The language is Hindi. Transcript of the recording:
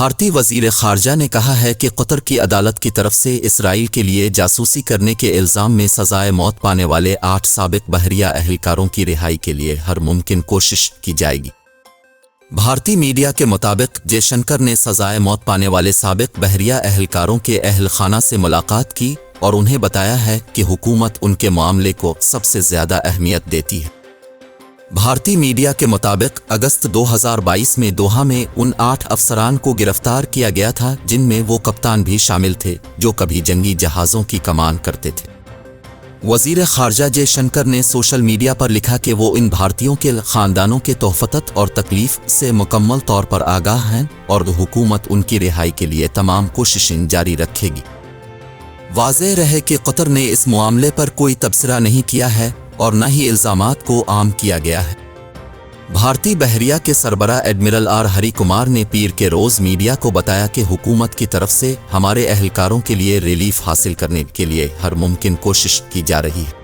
भारतीय वज़ीर ख़ारजा ने कहा है कि कतर की अदालत की तरफ से इसराइल के लिए जासूसी करने के इल्ज़ाम में सज़ाए मौत पाने वाले 8 साबिक़ बहरिया अहलकारों की रिहाई के लिए हर मुमकिन कोशिश की जाएगी। भारतीय मीडिया के मुताबिक जयशंकर ने सज़ाए मौत पाने वाले साबिक़ बहरिया अहलकारों के अहल खाना से मुलाकात की और उन्हें बताया है कि हुकूमत उनके मामले को सबसे ज़्यादा अहमियत देती है। भारतीय मीडिया के मुताबिक अगस्त 2022 में दोहा में उन 8 अफसरान को गिरफ्तार किया गया था जिनमें वो कप्तान भी शामिल थे जो कभी जंगी जहाज़ों की कमान करते थे। वज़ीर ख़ारजा जयशंकर ने सोशल मीडिया पर लिखा कि वो इन भारतीयों के ख़ानदानों के तोहफ़त और तकलीफ़ से मुकम्मल तौर पर आगाह हैं और हुकूमत उनकी रिहाई के लिए तमाम कोशिशें जारी रखेगी। वाज़ेह रहे कि कतर ने इस मामले पर कोई तबसरा नहीं किया है और न ही इल्ज़ामात को आम किया गया है। भारतीय बहरिया के सरबराह एडमिरल आर हरी कुमार ने पीर के रोज़ मीडिया को बताया कि हुकूमत की तरफ से हमारे अहलकारों के लिए रिलीफ हासिल करने के लिए हर मुमकिन कोशिश की जा रही है।